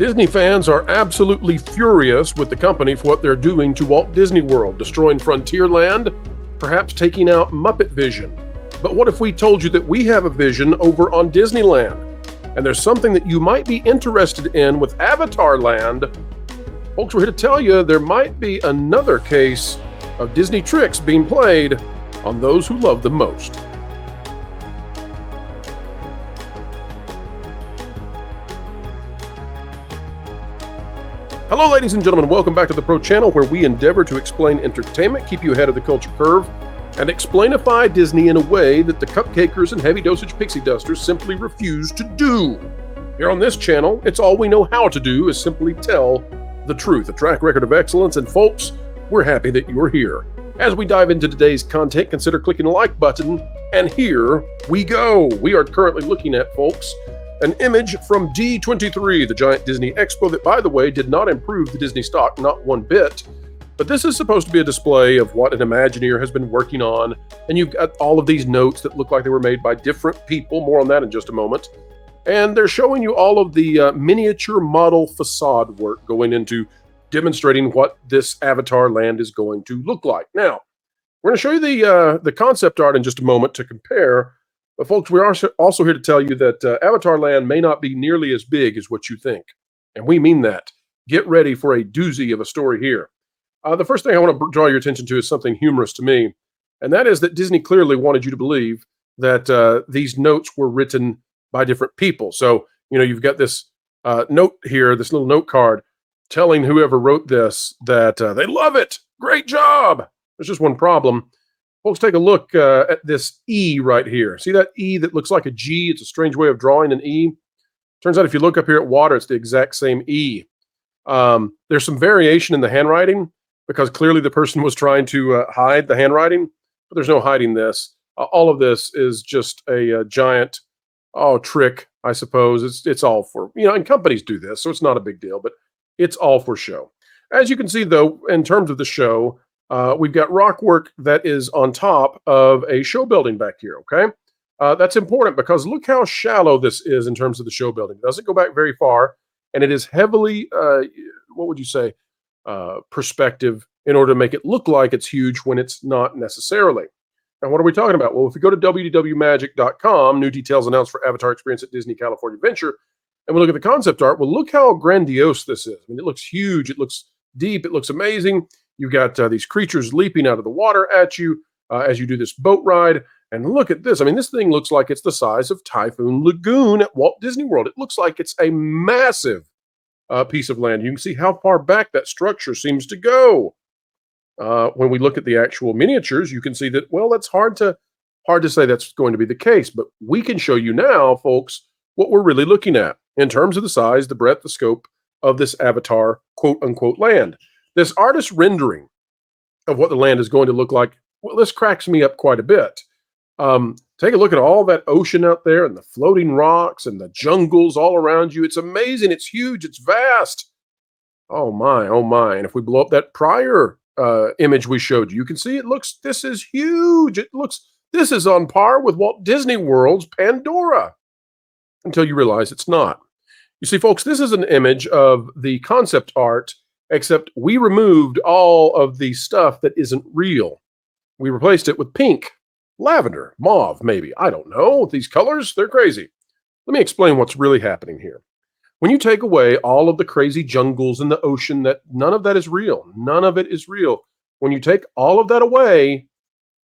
Disney fans are absolutely furious with the company for what they're doing to Walt Disney World, destroying Frontierland, perhaps taking out Muppet Vision. But what if we told you that we have a vision over on Disneyland? And there's something that you might be interested in with Avatar Land. Folks, we're here to tell you there might be another case of Disney tricks being played on those who love them most. Hello, ladies and gentlemen. Welcome back to the Pro Channel, where we endeavor to explain entertainment, keep you ahead of the culture curve, and explainify Disney in a way that the cupcakers and heavy dosage pixie dusters simply refuse to do. Here on this channel, it's all we know how to do is simply tell the truth, a track record of excellence, and folks, we're happy that you're here. As we dive into today's content, consider clicking the like button, and here we go. We are currently looking at, folks, an image from D23, the giant Disney Expo that, by the way, did not improve the Disney stock, not one bit. But this is supposed to be a display of what an Imagineer has been working on, and you've got all of these notes that look like they were made by different people. More on that in just a moment. And they're showing you all of the miniature model facade work going into demonstrating what this Avatar land is going to look like. Now, we're going to show you the concept art in just a moment to compare. But folks, we are also here to tell you that Avatar Land may not be nearly as big as what you think. And we mean that. Get ready for a doozy of a story here. The first thing I want to draw your attention to is something humorous to me. And that is that Disney clearly wanted you to believe that these notes were written by different people. So, you know, you've got this note here, this little note card, telling whoever wrote this that they love it. Great job. There's just one problem. Folks, take a look at this E right here. See that E that looks like a G? It's a strange way of drawing an E. Turns out if you look up here at water, it's the exact same E. There's some variation in the handwriting because clearly the person was trying to hide the handwriting, but there's no hiding this. All of this is just a giant trick, I suppose. It's all for, you know, and companies do this, so it's not a big deal, but it's all for show. As you can see, though, in terms of the show, we've got rock work that is on top of a show building back here, okay? That's important because look how shallow this is in terms of the show building. It doesn't go back very far, and it is heavily, what would you say, perspective in order to make it look like it's huge when it's not necessarily. Now, what are we talking about? Well, if we go to WDWMagic.com, new details announced for Avatar Experience at Disney California Adventure, and we look at the concept art, well, look how grandiose this is. I mean, it looks huge, it looks deep, it looks amazing. You've got these creatures leaping out of the water at you as you do this boat ride. And look at this. I mean, this thing looks like it's the size of Typhoon Lagoon at Walt Disney World. It looks like it's a massive piece of land. You can see how far back that structure seems to go. When we look at the actual miniatures, you can see that, well, that's hard to say that's going to be the case. But we can show you now, folks, what we're really looking at in terms of the size, the breadth, the scope of this Avatar quote-unquote land. This artist rendering of what the land is going to look like, well, this cracks me up quite a bit. Take a look at all that ocean out there and the floating rocks and the jungles all around you. It's amazing. It's huge. It's vast. Oh my, oh my. And if we blow up that prior image we showed you, you can see this is huge. This is on par with Walt Disney World's Pandora until you realize it's not. You see, folks, this is an image of the concept art, except we removed all of the stuff that isn't real. We replaced it with pink, lavender, mauve, maybe. I don't know. These colors, they're crazy. Let me explain what's really happening here. When you take away all of the crazy jungles in the ocean, none of that is real. None of it is real. When you take all of that away,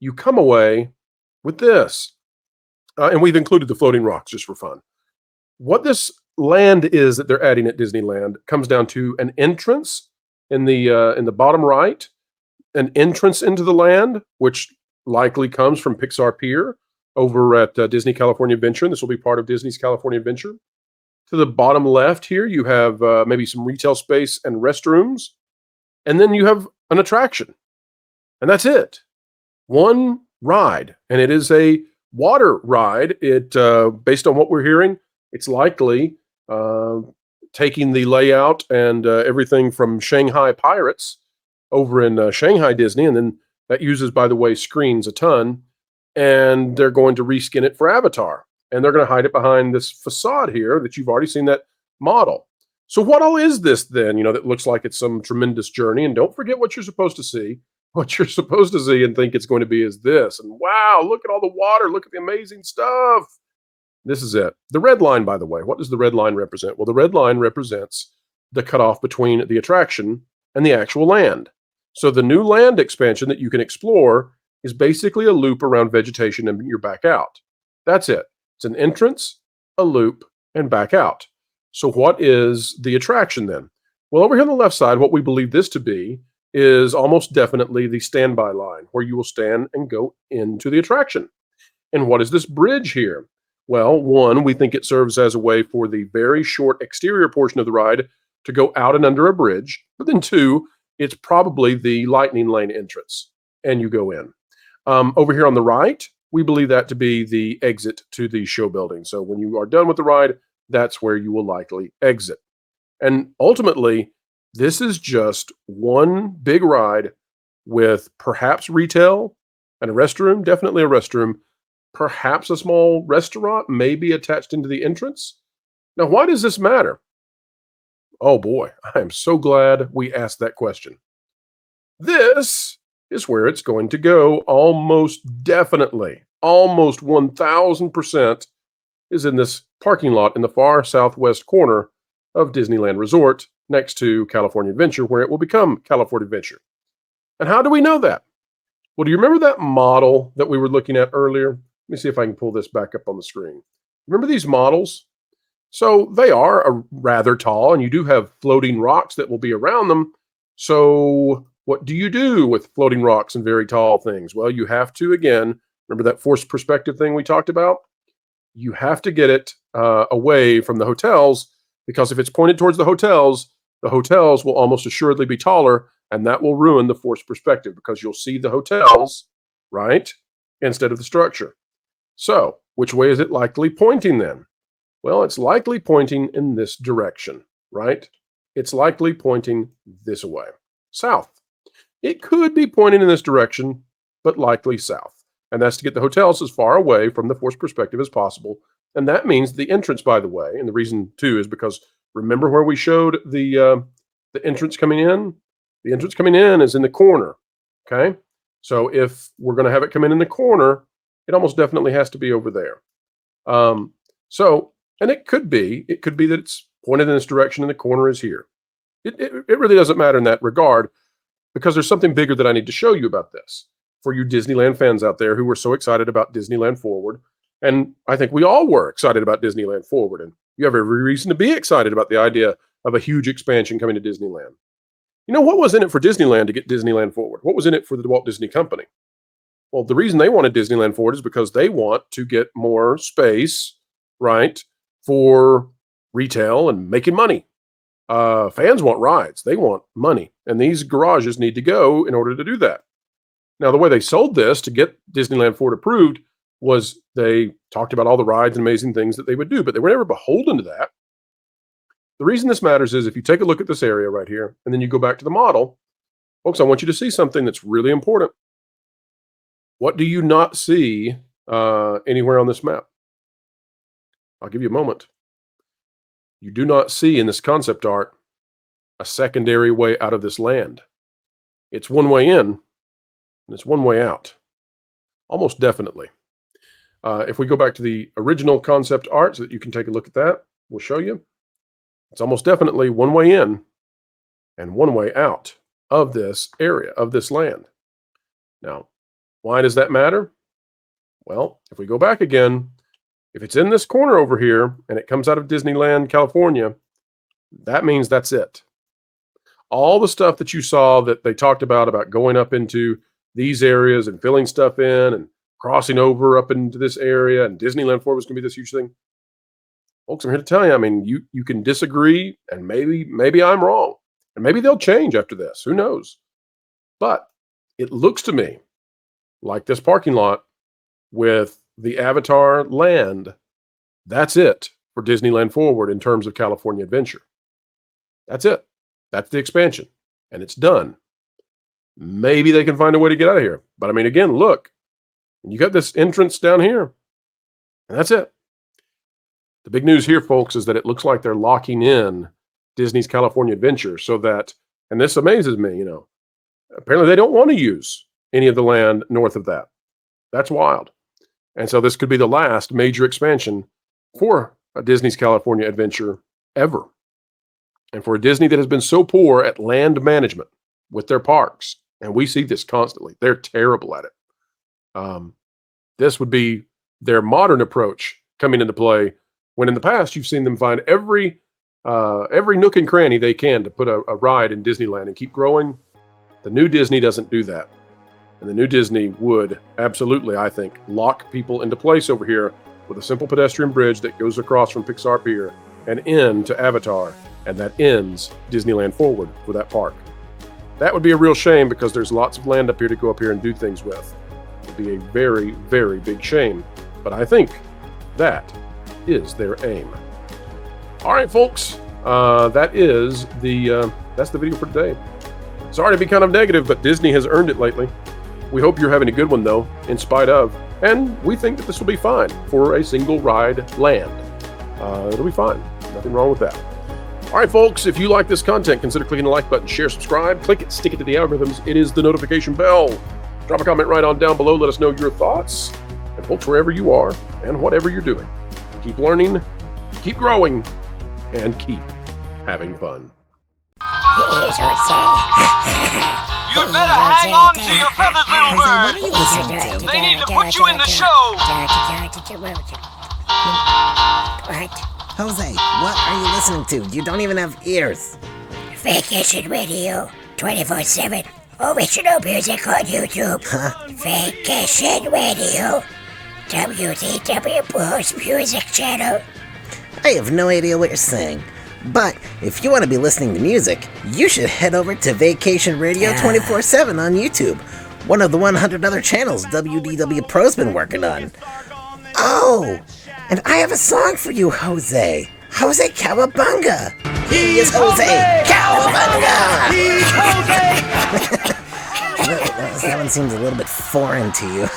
you come away with this. And we've included the floating rocks just for fun. What this land is that they're adding at Disneyland comes down to an entrance in the bottom right, an entrance into the land, which likely comes from Pixar Pier over at Disney California Adventure, and this will be part of Disney's California Adventure. To the bottom left here, you have maybe some retail space and restrooms, and then you have an attraction, and that's it. One ride, and it is a water ride. It based on what we're hearing, it's likely taking the layout and everything from Shanghai Pirates over in Shanghai Disney, and then that uses, by the way, screens a ton, and they're going to reskin it for Avatar, and they're going to hide it behind this facade here that you've already seen that model. So what all is this then, that looks like it's some tremendous journey? And don't forget what you're supposed to see. What you're supposed to see and think it's going to be is this. And wow, look at all the water. Look at the amazing stuff. This is it. The red line, by the way, what does the red line represent? Well, the red line represents the cutoff between the attraction and the actual land. So the new land expansion that you can explore is basically a loop around vegetation and you're back out. That's it. It's an entrance, a loop, and back out. So what is the attraction then? Well, over here on the left side, what we believe this to be is almost definitely the standby line where you will stand and go into the attraction. And what is this bridge here? Well, one, we think it serves as a way for the very short exterior portion of the ride to go out and under a bridge. But then two, it's probably the lightning lane entrance and you go in. Over here on the right, we believe that to be the exit to the show building. So when you are done with the ride, that's where you will likely exit. And ultimately, this is just one big ride with perhaps retail and a restroom, definitely a restroom, perhaps a small restaurant, maybe attached into the entrance. Now, why does this matter? Oh boy, I am so glad we asked that question. This is where it's going to go almost definitely. Almost 1000% is in this parking lot in the far southwest corner of Disneyland Resort next to California Adventure, where it will become California Adventure. And how do we know that? Well, do you remember that model that we were looking at earlier? Let me see if I can pull this back up on the screen. Remember these models? So they are rather tall, and you do have floating rocks that will be around them. So what do you do with floating rocks and very tall things? Well, you have to, again, remember that forced perspective thing we talked about? You have to get it away from the hotels, because if it's pointed towards the hotels will almost assuredly be taller, and that will ruin the forced perspective because you'll see the hotels, right, instead of the structure. So which way is it likely pointing then? Well, it's likely pointing in this direction, right? It's likely pointing this way, south. It could be pointing in this direction, but likely south. And that's to get the hotels as far away from the forced perspective as possible. And that means the entrance, by the way, and the reason too is because remember where we showed the entrance coming in? The entrance coming in is in the corner, okay? So if we're going to have it come in the corner, it almost definitely has to be over there. And it could be that it's pointed in this direction and the corner is here. It really doesn't matter in that regard, because there's something bigger that I need to show you about this for you Disneyland fans out there who were so excited about Disneyland Forward. And I think we all were excited about Disneyland Forward. And you have every reason to be excited about the idea of a huge expansion coming to Disneyland. You know, what was in it for Disneyland to get Disneyland Forward? What was in it for the Walt Disney Company? Well, the reason they wanted Disneyland Forward is because they want to get more space, right, for retail and making money. Fans want rides. They want money. And these garages need to go in order to do that. Now, the way they sold this to get Disneyland Forward approved was they talked about all the rides and amazing things that they would do, but they were never beholden to that. The reason this matters is if you take a look at this area right here, and then you go back to the model, folks, I want you to see something that's really important. What do you not see anywhere on this map? I'll give you a moment. You do not see in this concept art a secondary way out of this land. It's one way in, and it's one way out. Almost definitely. If we go back to the original concept art so that you can take a look at that, we'll show you. It's almost definitely one way in and one way out of this area, of this land. Now, why does that matter? Well, if we go back again, if it's in this corner over here and it comes out of Disneyland, California, that means that's it. All the stuff that you saw that they talked about going up into these areas and filling stuff in and crossing over up into this area, and Disneyland Forward was going to be this huge thing. Folks, I'm here to tell you, I mean, you can disagree, and maybe I'm wrong. And maybe they'll change after this. Who knows? But it looks to me like this parking lot with the Avatar land, that's it for Disneyland Forward in terms of California Adventure. That's it. That's the expansion. And it's done. Maybe they can find a way to get out of here. But I mean, again, look. You got this entrance down here. And that's it. The big news here, folks, is that it looks like they're locking in Disney's California Adventure, so that, and this amazes me, apparently they don't want to use any of the land north of that. That's wild. And so this could be the last major expansion for a Disney's California Adventure ever. And for a Disney that has been so poor at land management with their parks, and we see this constantly, they're terrible at it. This would be their modern approach coming into play, when in the past you've seen them find every nook and cranny they can to put a ride in Disneyland and keep growing. The new Disney doesn't do that. And the new Disney would absolutely, I think, lock people into place over here with a simple pedestrian bridge that goes across from Pixar Pier and into Avatar, and that ends Disneyland Forward for that park. That would be a real shame, because there's lots of land up here to go up here and do things with. It would be a very, very big shame. But I think that is their aim. All right, folks, that's the video for today. Sorry to be kind of negative, but Disney has earned it lately. We hope you're having a good one, though, in spite of. And we think that this will be fine for a single ride land. It'll be fine. Nothing wrong with that. All right, folks, if you like this content, consider clicking the like button, share, subscribe, click it, stick it to the algorithms. It is the notification bell. Drop a comment right on down below. Let us know your thoughts. And folks, wherever you are and whatever you're doing, keep learning, keep growing, and keep having fun. You'd better hang on to your feathers, little bird. They need to put you in the show. What? Jose, what are you listening to? You don't even have ears. Vacation Radio 24/7. Original music on YouTube. Vacation Radio. WDW Pro Music Channel. I have no idea what you're saying. But if you want to be listening to music, you should head over to Vacation Radio 24/7 on YouTube, one of the 100 other channels WDW Pro's been working on. Oh, and I have a song for you, Jose. Jose Cowabunga. He is Jose Cowabunga. He's Jose. That one seems a little bit foreign to you.